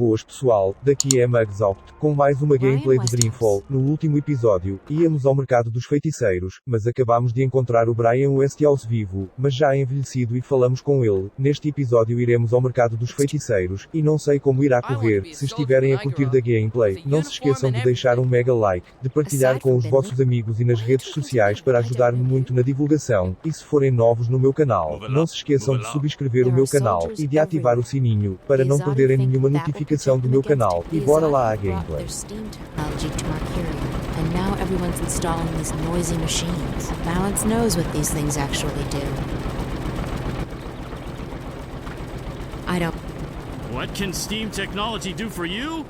Boas pessoal, daqui é Magzao, com mais uma gameplay de Dreamfall. No último episódio, íamos ao mercado dos feiticeiros, mas acabamos de encontrar o Brian Westhouse vivo, mas já envelhecido, e falamos com ele. Neste episódio iremos ao mercado dos feiticeiros, e não sei como irá correr. Se estiverem a curtir da gameplay, não se esqueçam de deixar um mega like, de partilhar com os vossos amigos e nas redes sociais para ajudar-me muito na divulgação, e se forem novos no meu canal, não se esqueçam de subscrever o meu canal, e de ativar o sininho, para não perderem nenhuma notificação do meu canal, e bora lá à gameplay. And now everyone's installing these noisy machines. Balance knows what these things actually do. I don't... What can Steam technology do for you?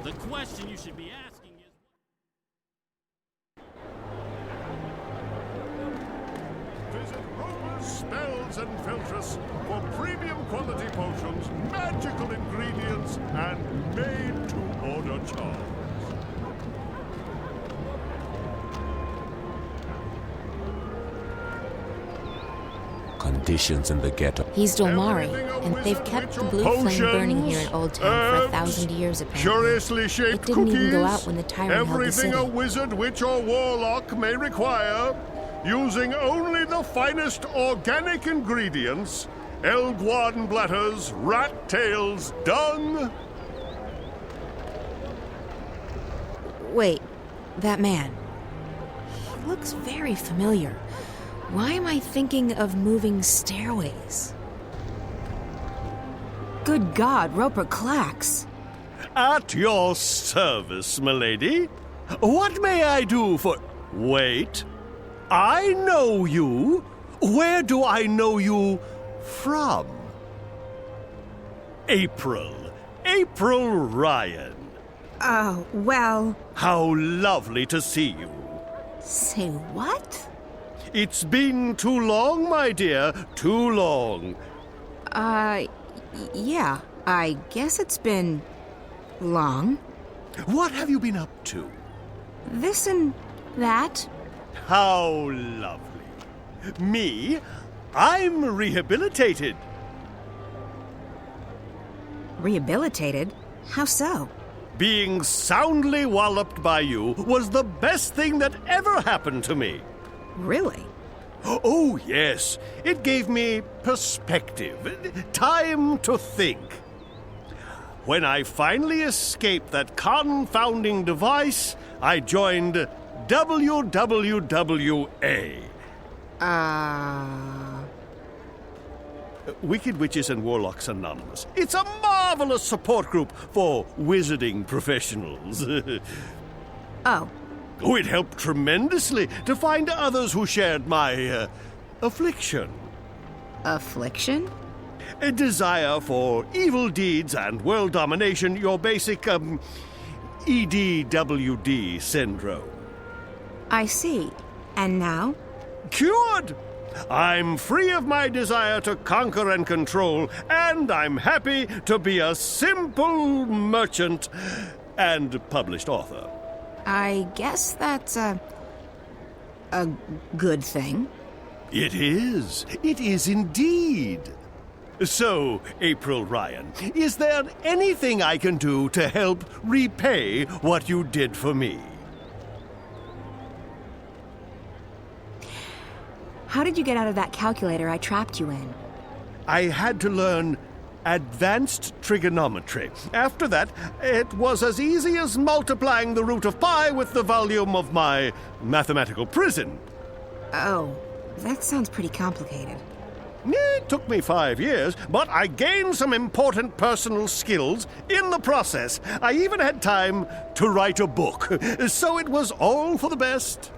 The question you should be asking is... Visit Roper's Spells and Filters for premium quality potions, magical ingredients, and made-to-order charms. Conditions in the ghetto. He's Dolmari, and they've kept the blue flame burning here in Old Town for 1,000 years apparently. Curiously shaped It didn't cookies, even go out when the tyrant held the everything city. a wizard, witch, or warlock may require, using only the finest organic ingredients, elguan bladders, rat tails, dung. Wait, that man. He looks very familiar. Why am I thinking of moving stairways? Good God, Roper clacks. At your service, milady. What may I do for... Wait. I know you. Where do I know you from? April. April Ryan. Oh, well... How lovely to see you. Say what? It's been too long, my dear. Too long. Yeah. I guess it's been... long. What have you been up to? This and that. How lovely. Me? I'm rehabilitated. Rehabilitated? How so? Being soundly walloped by you was the best thing that ever happened to me. Really? Oh, yes. It gave me perspective, time to think. When I finally escaped that confounding device, I joined WWWA. Wicked Witches and Warlocks Anonymous. It's a marvelous support group for wizarding professionals. Oh. Oh, it helped tremendously to find others who shared my affliction. Affliction? A desire for evil deeds and world domination, your basic, EDWD syndrome. I see. And now? Cured! I'm free of my desire to conquer and control, and I'm happy to be a simple merchant and published author. I guess that's a good thing. It is. It is indeed. So, April Ryan, is there anything I can do to help repay what you did for me? How did you get out of that calculator I trapped you in? I had to learn advanced trigonometry. After that, it was as easy as multiplying the root of pi with the volume of my mathematical prison. Oh, that sounds pretty complicated. It took me 5 years, but I gained some important personal skills in the process. I even had time to write a book, so it was all for the best.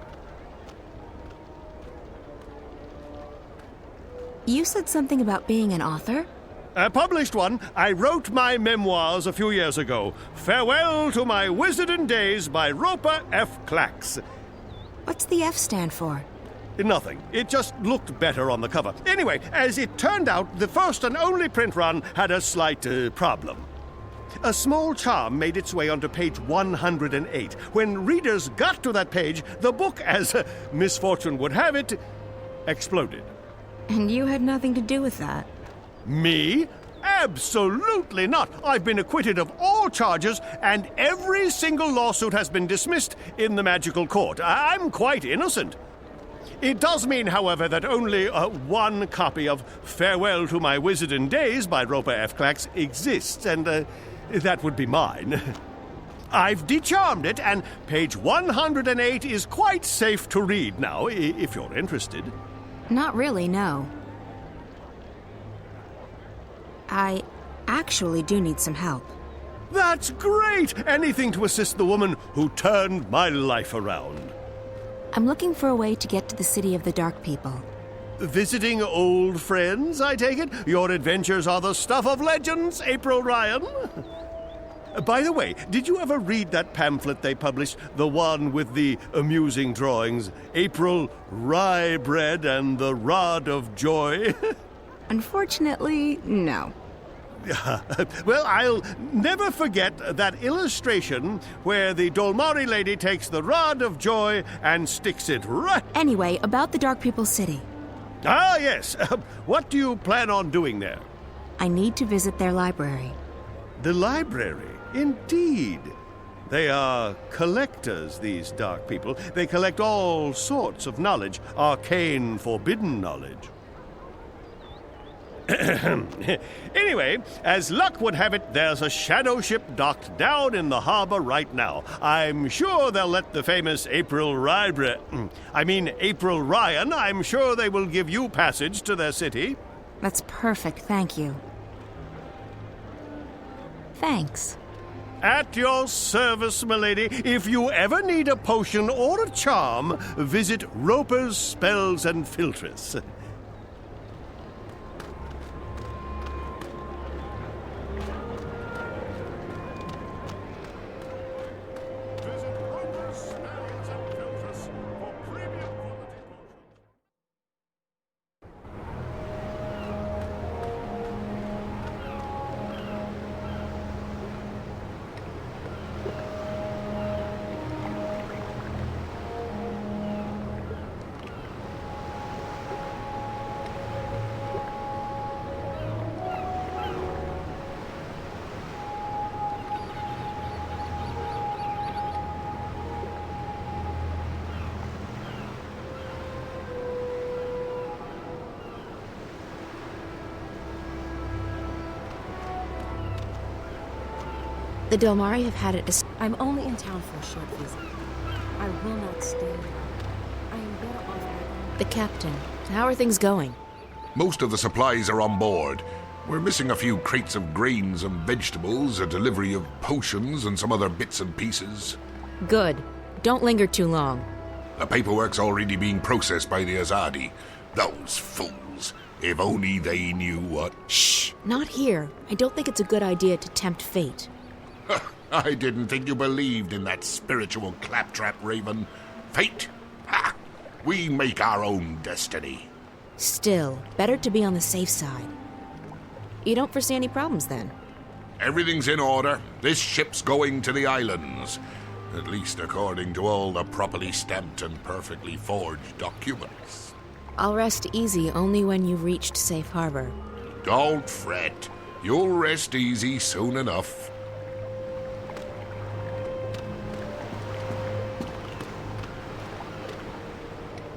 You said something about being an author? I published one. I wrote my memoirs a few years ago. Farewell to my wizarding days by Roper F. Clacks. What's the F stand for? Nothing. It just looked better on the cover. Anyway, as it turned out, the first and only print run had a slight problem. A small charm made its way onto page 108. When readers got to that page, the book, as misfortune would have it, exploded. And you had nothing to do with that. Me? Absolutely not. I've been acquitted of all charges, and every single lawsuit has been dismissed in the magical court. I'm quite innocent. It does mean, however, that only one copy of Farewell to My Wizarding Days by Roper F. Clax exists, and that would be mine. I've decharmed it, and page 108 is quite safe to read now, if you're interested. Not really, no. I actually do need some help. That's great! Anything to assist the woman who turned my life around. I'm looking for a way to get to the city of the Dark People. Visiting old friends, I take it? Your adventures are the stuff of legends, April Ryan. By the way, did you ever read that pamphlet they published? The one with the amusing drawings? April Rye Bread and the Rod of Joy? Unfortunately, no. Well, I'll never forget that illustration where the Dolmari lady takes the Rod of Joy and sticks it right... Anyway, about the Dark People City. Ah, yes. What do you plan on doing there? I need to visit their library. The library? Indeed. They are collectors, these Dark People. They collect all sorts of knowledge, arcane, forbidden knowledge. Anyway, as luck would have it, there's a shadow ship docked down in the harbor right now. I'm sure they'll let the famous April Ryan, I'm sure they will give you passage to their city. That's perfect, thank you. Thanks. At your service, milady. If you ever need a potion or a charm, visit Roper's Spells and Filtress. The Dolmari have had it as... I'm only in town for a short visit. I will not stay. I am better off... The captain. How are things going? Most of the supplies are on board. We're missing a few crates of grains and vegetables, a delivery of potions, and some other bits and pieces. Good. Don't linger too long. The paperwork's already being processed by the Azadi. Those fools. If only they knew what... Shh! Not here. I don't think it's a good idea to tempt fate. I didn't think you believed in that spiritual claptrap, Raven. Fate? Ha! We make our own destiny. Still, better to be on the safe side. You don't foresee any problems, then? Everything's in order. This ship's going to the islands. At least according to all the properly stamped and perfectly forged documents. I'll rest easy only when you've reached safe harbor. Don't fret. You'll rest easy soon enough.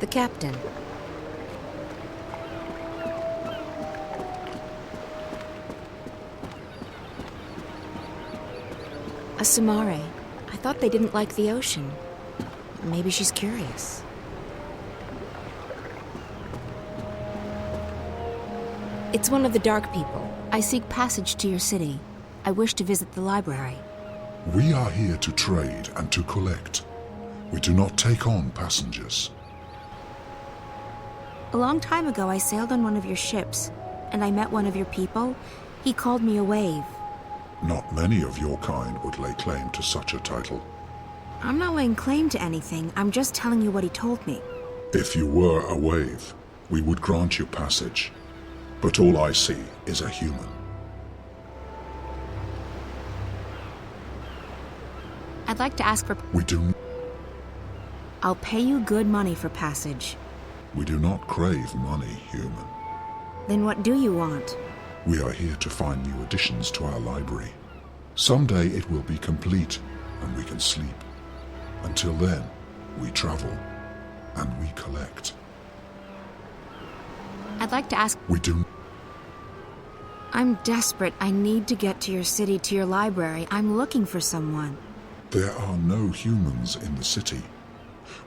The captain. A Samare. I thought they didn't like the ocean. Maybe she's curious. It's one of the Dark People. I seek passage to your city. I wish to visit the library. We are here to trade and to collect. We do not take on passengers. A long time ago, I sailed on one of your ships, and I met one of your people. He called me a wave. Not many of your kind would lay claim to such a title. I'm not laying claim to anything. I'm just telling you what he told me. If you were a wave, we would grant you passage. But all I see is a human. I'd like to ask for... We do... I'll pay you good money for passage. We do not crave money, human. Then what do you want? We are here to find new additions to our library. Someday it will be complete and we can sleep. Until then, we travel and we collect. I'd like to ask... We do... I'm desperate. I need to get to your city, to your library. I'm looking for someone. There are no humans in the city.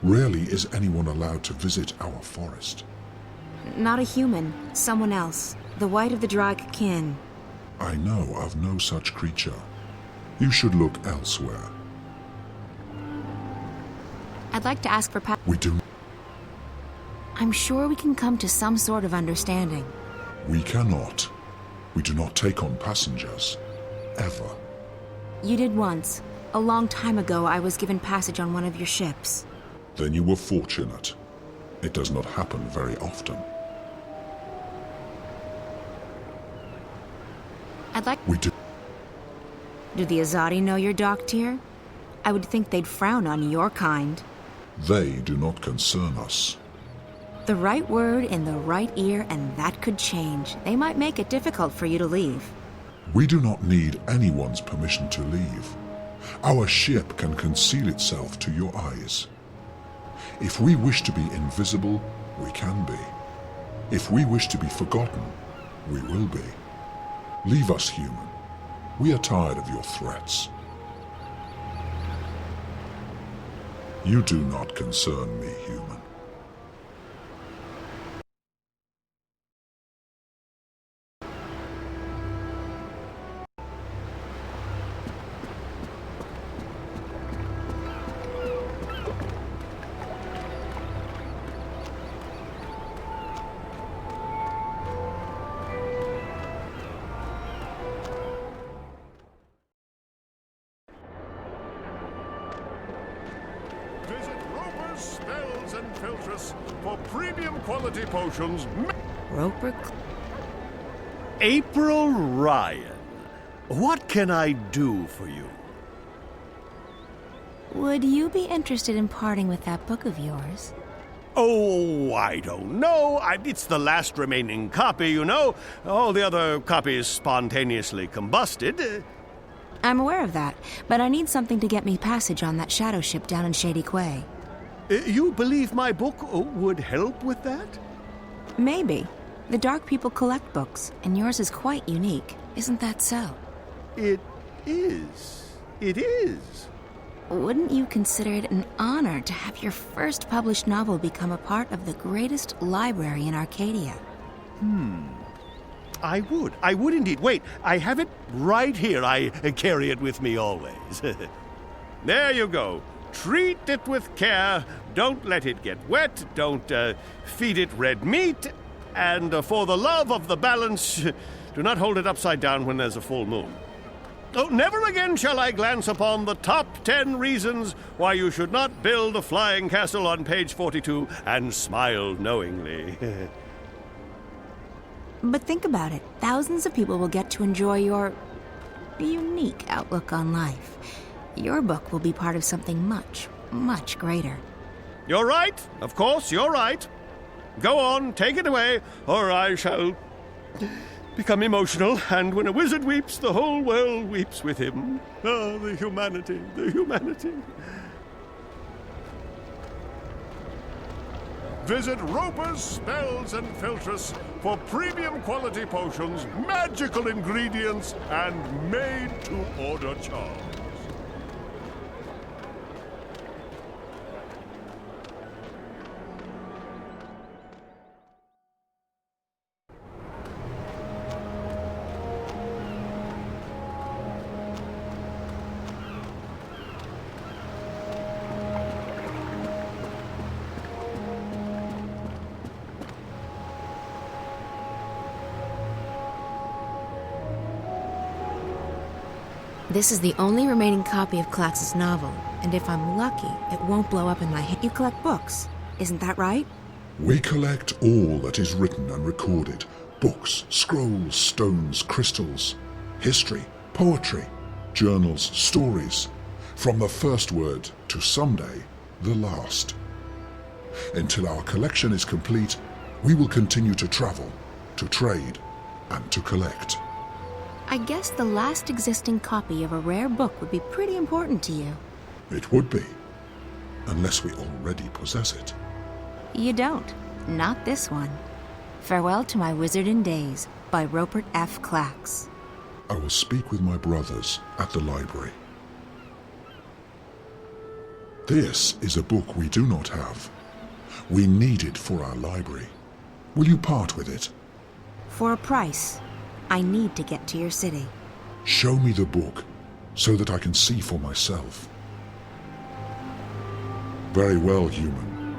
Rarely is anyone allowed to visit our forest. Not a human. Someone else. The white of the drag kin. I know of no such creature. You should look elsewhere. I'd like to ask for We do... I'm sure we can come to some sort of understanding. We cannot. We do not take on passengers. Ever. You did once. A long time ago, I was given passage on one of your ships. Then you were fortunate. It does not happen very often. I'd like... We do... Do the Azadi know you're docked here? I would think they'd frown on your kind. They do not concern us. The right word in the right ear, and that could change. They might make it difficult for you to leave. We do not need anyone's permission to leave. Our ship can conceal itself to your eyes. If we wish to be invisible, we can be. If we wish to be forgotten, we will be. Leave us, human. We are tired of your threats. You do not concern me, human. Spells and filters for premium quality potions. Roper... April Ryan, what can I do for you? Would you be interested in parting with that book of yours? Oh, I don't know. It's the last remaining copy, you know. All the other copies spontaneously combusted. I'm aware of that, but I need something to get me passage on that shadow ship down in Shady Quay. You believe my book would help with that? Maybe. The Dark people collect books, and yours is quite unique. Isn't that so? It is. It is. Wouldn't you consider it an honor to have your first published novel become a part of the greatest library in Arcadia? I would. I would indeed. Wait, I have it right here. I carry it with me always. There you go. Treat it with care. Don't let it get wet. Don't feed it red meat. And for the love of the balance, do not hold it upside down when there's a full moon. Oh, never again shall I glance upon the top 10 reasons why you should not build a flying castle on page 42 and smile knowingly. But think about it. Thousands of people will get to enjoy your unique outlook on life. Your book will be part of something much, much greater. You're right. Of course, you're right. Go on, take it away, or I shall become emotional, and when a wizard weeps, the whole world weeps with him. Ah, the humanity, the humanity. Visit Roper's Spells and Filters for premium quality potions, magical ingredients, and made-to-order charms. This is the only remaining copy of Clax's novel, and if I'm lucky, it won't blow up in my hand. You collect books, isn't that right? We collect all that is written and recorded. Books, scrolls, stones, crystals, history, poetry, journals, stories, from the first word to someday, the last. Until our collection is complete, we will continue to travel, to trade, and to collect. I guess the last existing copy of a rare book would be pretty important to you. It would be, unless we already possess it. You don't. Not this one. Farewell to My Wizarding Days by Rupert F. Clacks. I will speak with my brothers at the library. This is a book we do not have. We need it for our library. Will you part with it? For a price, I need to get to your city. Show me the book, so that I can see for myself. Very well, human.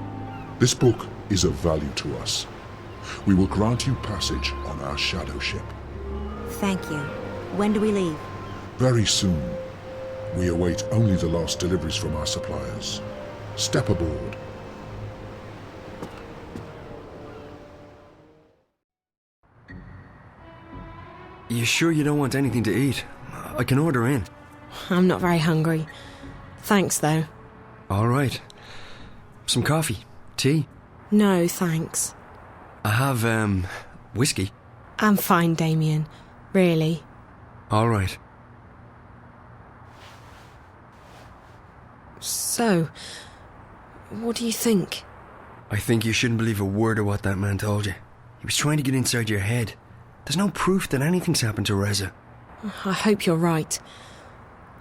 This book is of value to us. We will grant you passage on our shadow ship. Thank you. When do we leave? Very soon. We await only the last deliveries from our suppliers. Step aboard. You sure you don't want anything to eat? I can order in. I'm not very hungry. Thanks, though. All right. Some coffee? Tea? No, thanks. I have, whiskey. I'm fine, Damien. Really. All right. So, what do you think? I think you shouldn't believe a word of what that man told you. He was trying to get inside your head. There's no proof that anything's happened to Reza. I hope you're right.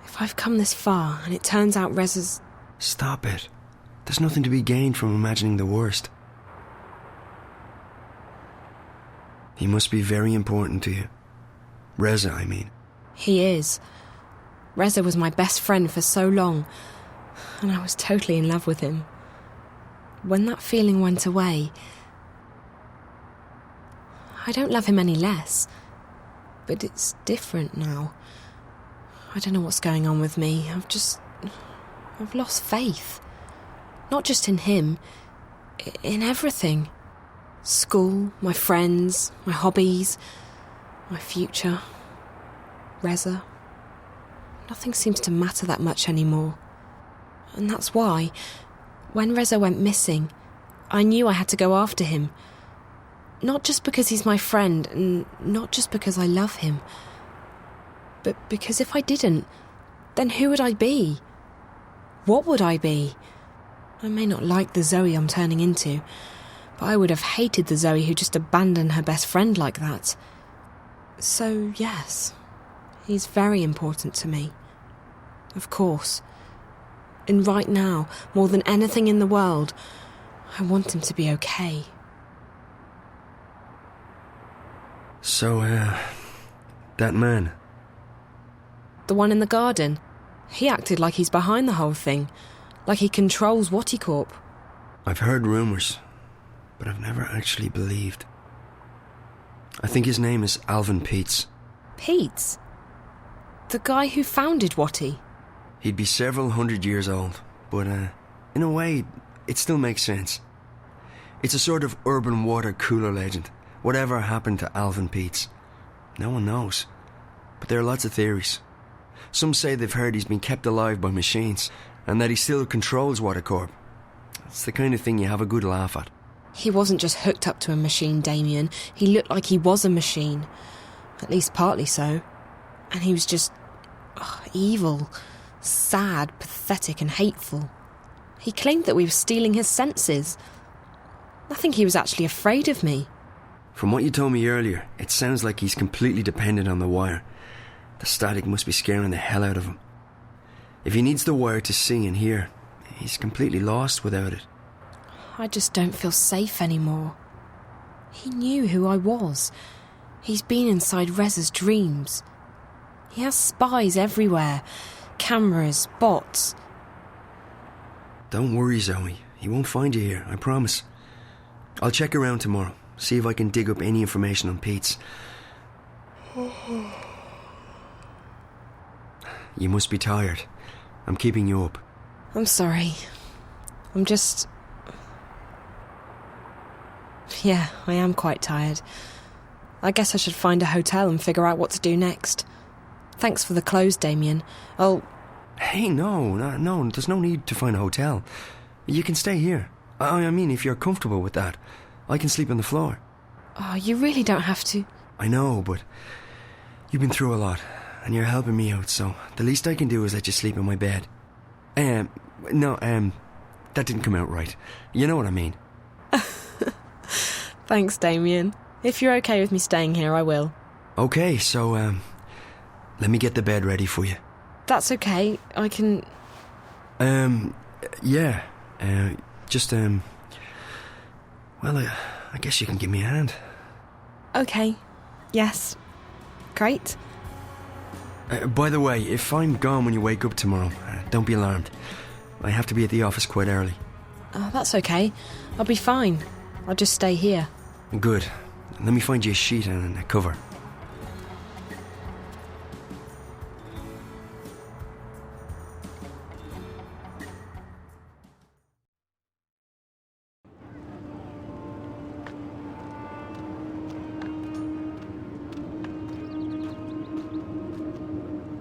If I've come this far and it turns out Reza's... Stop it. There's nothing to be gained from imagining the worst. He must be very important to you. Reza, I mean. He is. Reza was my best friend for so long, and I was totally in love with him. When that feeling went away, I don't love him any less, but it's different now. I don't know what's going on with me. I've lost faith. Not just in him, in everything. School, my friends, my hobbies, my future, Reza. Nothing seems to matter that much anymore. And that's why, when Reza went missing, I knew I had to go after him. Not just because he's my friend, and not just because I love him, but because if I didn't, then who would I be? What would I be? I may not like the Zoe I'm turning into, but I would have hated the Zoe who just abandoned her best friend like that. So, yes, he's very important to me. Of course. And right now, more than anything in the world, I want him to be okay. So, that man. The one in the garden. He acted like he's behind the whole thing. Like he controls Watticorp. I've heard rumours, but I've never actually believed. I think his name is Alvin Peets. Peets? The guy who founded Watty? He'd be several hundred years old, but in a way, it still makes sense. It's a sort of urban water cooler legend. Whatever happened to Alvin Peets? No one knows. But there are lots of theories. Some say they've heard he's been kept alive by machines, and that he still controls Watticorp. It's the kind of thing you have a good laugh at. He wasn't just hooked up to a machine, Damien. He looked like he was a machine. At least partly so. And he was just... evil. Sad, pathetic and hateful. He claimed that we were stealing his senses. I think he was actually afraid of me. From what you told me earlier, it sounds like he's completely dependent on the wire. The static must be scaring the hell out of him. If he needs the wire to see and hear, he's completely lost without it. I just don't feel safe anymore. He knew who I was. He's been inside Reza's dreams. He has spies everywhere. Cameras, bots. Don't worry, Zoe. He won't find you here, I promise. I'll check around tomorrow, see if I can dig up any information on Peets. You must be tired. I'm keeping you up. I'm sorry. I'm just... Yeah, I am quite tired. I guess I should find a hotel and figure out what to do next. Thanks for the clothes, Damien. Hey, no, there's no need to find a hotel. You can stay here. I mean, if you're comfortable with that, I can sleep on the floor. Oh, you really don't have to. I know, but you've been through a lot, and you're helping me out, so the least I can do is let you sleep in my bed. That didn't come out right. You know what I mean. Thanks, Damien. If you're okay with me staying here, I will. Okay, so, let me get the bed ready for you. That's okay. I can... Yeah. I guess you can give me a hand. Okay. Yes. Great. By the way, if I'm gone when you wake up tomorrow, don't be alarmed. I have to be at the office quite early. That's okay. I'll be fine. I'll just stay here. Good. Let me find you a sheet and a cover.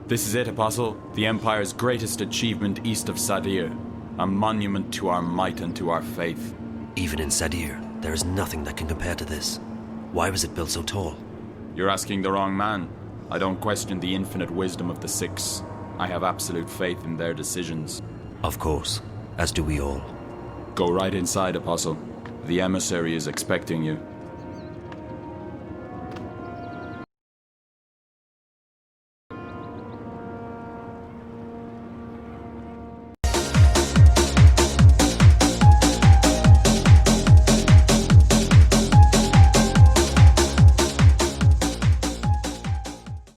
This is it, Apostle, the Empire's greatest achievement east of Sadir. A monument to our might and to our faith. Even in Sadir, there is nothing that can compare to this. Why was it built so tall? You're asking the wrong man. I don't question the infinite wisdom of the Six. I have absolute faith in their decisions. Of course, as do we all. Go right inside, Apostle. The emissary is expecting you.